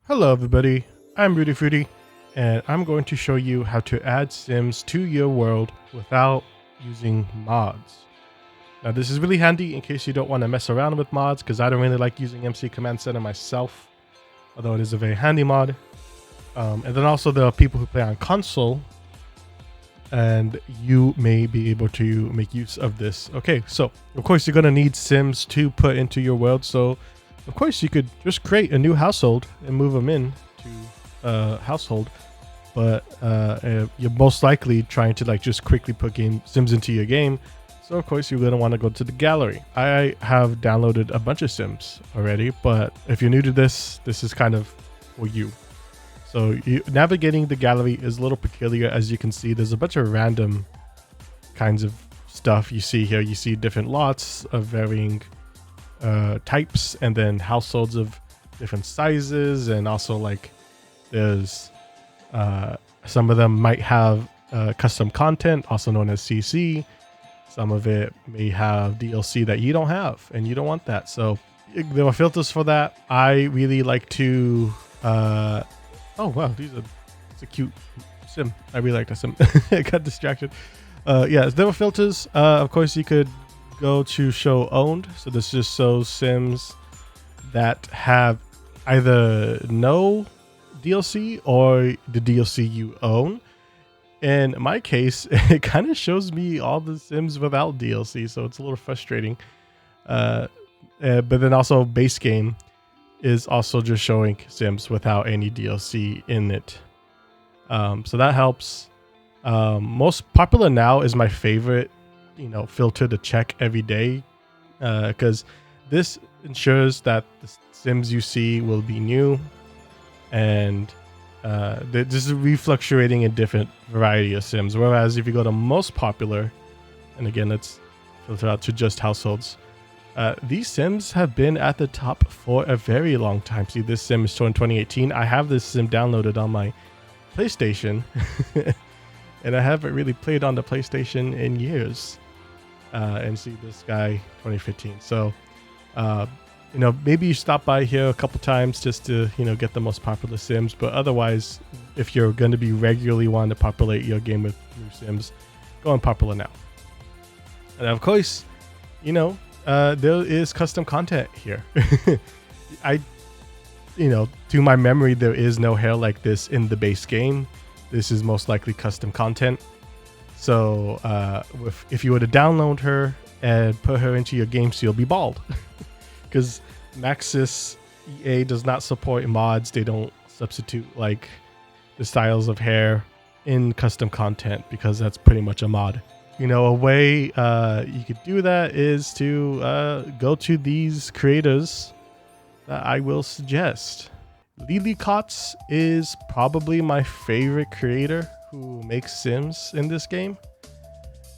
Hello everybody, I'm Rudy Fruity, and I'm going to show you how to add Sims to your world without using mods. Now this is really handy in case you don't want to mess around with mods, because I don't really like using MC Command Center myself, although it is a very handy mod. And then also there are people who play on console, and you may be able to make use of this. Okay, so of course you're going to need Sims to put into your world, so of course, you could just create a new household and move them in to household, but you're most likely trying to just quickly put Sims into your game. So of course, you're going to want to go to the gallery. I have downloaded a bunch of Sims already, but if you're new to this is kind of for you. So navigating the gallery is a little peculiar. As you can see, there's a bunch of random kinds of stuff you see here. You see different lots of varying types, and then households of different sizes, and also there's some of them might have custom content, also known as CC. Some of it may have DLC that you don't have, and you don't want that. So there are filters for that. I really like to oh wow, it's a cute sim. I really like that sim. I got distracted. Yeah, there were filters. Of course, you could go to show owned, so this just shows Sims that have either no DLC or the DLC you own. In my case, it kind of shows me all the Sims without DLC, so it's a little frustrating. But then also base game is also just showing Sims without any DLC in it. So that helps. Most popular now is my favorite filter to check every day, because this ensures that the Sims you see will be new, and this is refluctuating in different variety of Sims. Whereas if you go to most popular, and again let's filter out to just households, these Sims have been at the top for a very long time. See, this Sim is shown in 2018. I have this Sim downloaded on my PlayStation and I haven't really played on the PlayStation in years. And see this guy 2015. So maybe you stop by here a couple times just to get the most popular Sims, but otherwise, if you're going to be regularly wanting to populate your game with new Sims, go on popular now. And of course, there is custom content here. To my memory, there is no hair like this in the base game. This is most likely custom content. So if you were to download her and put her into your game, she'll be bald. Because Maxis EA does not support mods. They don't substitute the styles of hair in custom content, because that's pretty much a mod. A way you could do that is to go to these creators that I will suggest. Lilycots is probably my favorite creator who makes Sims in this game.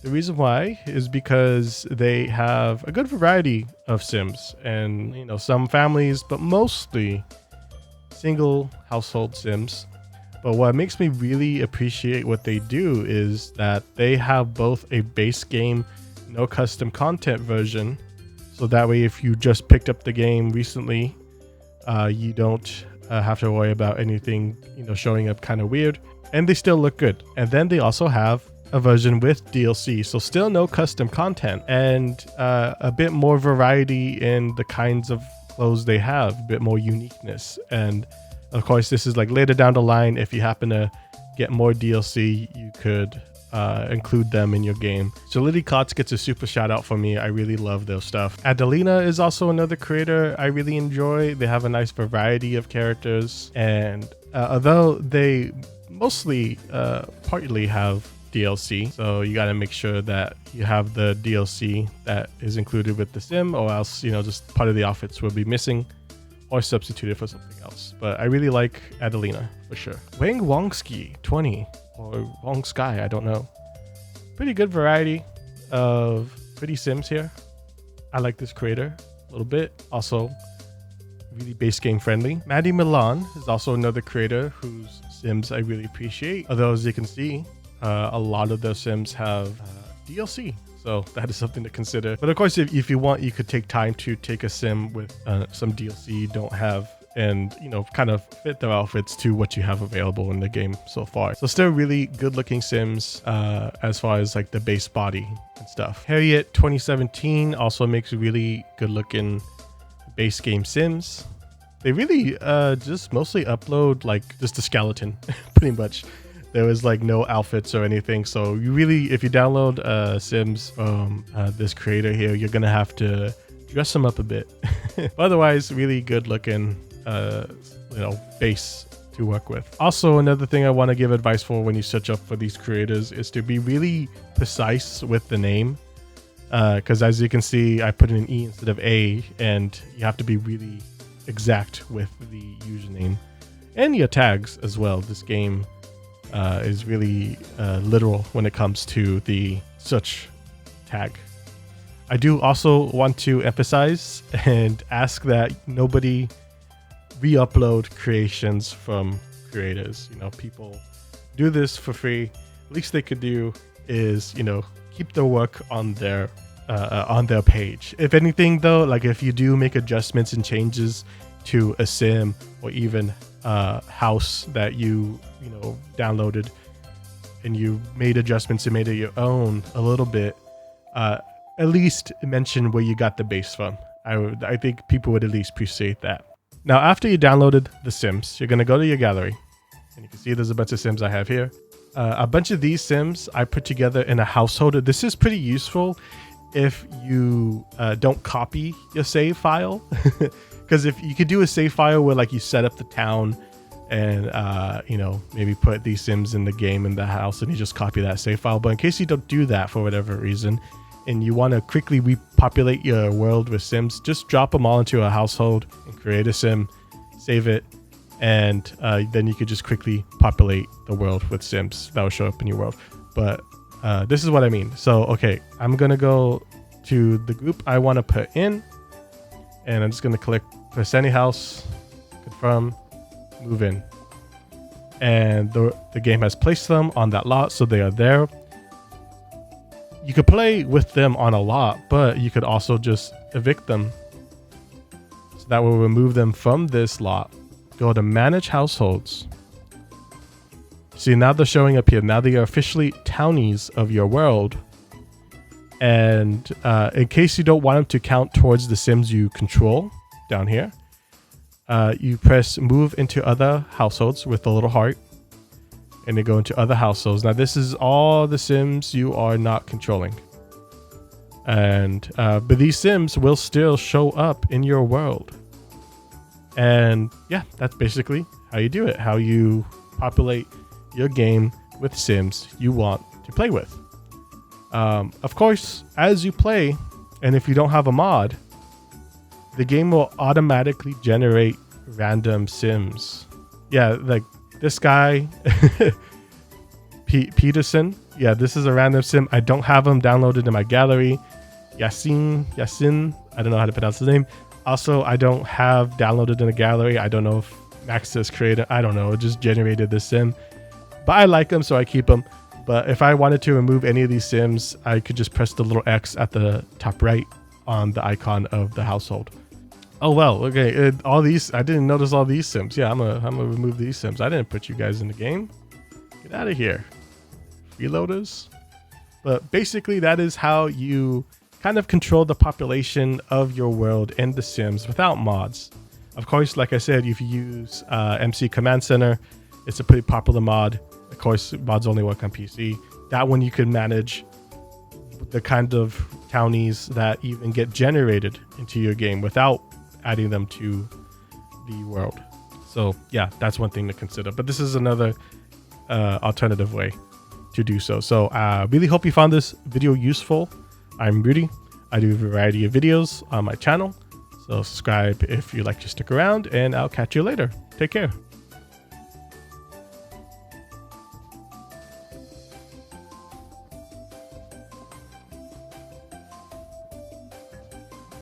The reason why is because they have a good variety of Sims, and some families, but mostly single household Sims. But what makes me really appreciate what they do is that they have both a base game, no custom content version, so that way if you just picked up the game recently, you don't have to worry about anything showing up kind of weird, and they still look good. And then they also have a version with DLC, so still no custom content, and a bit more variety in the kinds of clothes they have, a bit more uniqueness. And of course, this is later down the line, if you happen to get more DLC, you could include them in your game. So Lilycots gets a super shout out for me. I really love their stuff. Adelina is also another creator I really enjoy. They have a nice variety of characters, and although they mostly partly have DLC, so you got to make sure that you have the DLC that is included with the Sim, or else just part of the outfits will be missing or substituted for something else. But I really like Adelina for sure. Wang Wongski 20 or Wong Sky, I don't know. Pretty good variety of pretty Sims here. I like this creator a little bit. Also really base game friendly. Maddie Milan is also another creator whose Sims I really appreciate. Although as you can see, a lot of their Sims have DLC, so that is something to consider. But of course, if you want, you could take time to take a sim with some DLC you don't have and, you know, kind of fit their outfits to what you have available in the game so far. So still really good looking Sims as far as like the base body and stuff. Harriet 2017 also makes really good looking base game Sims. They really just mostly upload like just a skeleton pretty much. There was like no outfits or anything. So you really, if you download Sims from this creator here, you're gonna have to dress them up a bit. Otherwise, really good looking you know, base to work with. Also, another thing I want to give advice for when you search up for these creators is to be really precise with the name, because as you can see, I put in an E instead of A, and you have to be really exact with the username and your tags as well. This game is really literal when it comes to the search tag. I do also want to emphasize and ask that nobody re-upload creations from creators. You know, people do this for free. Least they could do is, you know, keep their work on their page. If anything though, like if you do make adjustments and changes to a sim or even a house that you know downloaded and you made adjustments and made it your own a little bit, at least mention where you got the base from. I think people would at least appreciate that. Now, after you downloaded the Sims, you're going to go to your gallery, and you can see there's a bunch of Sims I have here. A bunch of these Sims I put together in a household. This is pretty useful if you don't copy your save file, because if you could do a save file where like you set up the town and you know, maybe put these Sims in the game in the house and you just copy that save file. But in case you don't do that for whatever reason, and you want to quickly repopulate your world with Sims, just drop them all into a household and create a Sim, save it, and then you could just quickly populate the world with Sims that will show up in your world. But this is what I mean. So, okay, I'm going to go to the group I want to put in, and I'm just going to click press any house, confirm, move in. And the game has placed them on that lot, so they are there. You could play with them on a lot, but you could also just evict them. So that will remove them from this lot. Go to manage households. See, now they're showing up here. Now they are officially townies of your world. And in case you don't want them to count towards the Sims you control down here, you press move into other households with the little heart. And they go into other households. Now this is all the Sims you are not controlling. And but these Sims will still show up in your world. And yeah, that's basically how you do it. How you populate your game with Sims you want to play with. Of course, as you play, and if you don't have a mod, the game will automatically generate random Sims. Yeah, like this guy, Peterson. Yeah, this is a random Sim. I don't have him downloaded in my gallery. Yasin, I don't know how to pronounce his name. Also, I don't have downloaded in a gallery. I don't know if Max has created, I don't know, it just generated this Sim. But I like him, so I keep him. But if I wanted to remove any of these Sims, I could just press the little X at the top right on the icon of the household. Oh, well, okay. All these, I didn't notice all these Sims. Yeah, I'm gonna remove these Sims. I didn't put you guys in the game. Get out of here, freeloaders. But basically, that is how you kind of control the population of your world in The Sims without mods. Of course, like I said, if you use MC Command Center, it's a pretty popular mod. Of course, mods only work on PC. That one you can manage the kind of townies that even get generated into your game without adding them to the world. So yeah, that's one thing to consider. But this is another alternative way to do so. So really hope you found this video useful. I'm Rudy. I do a variety of videos on my channel. So subscribe if you'd like to stick around, and I'll catch you later. Take care.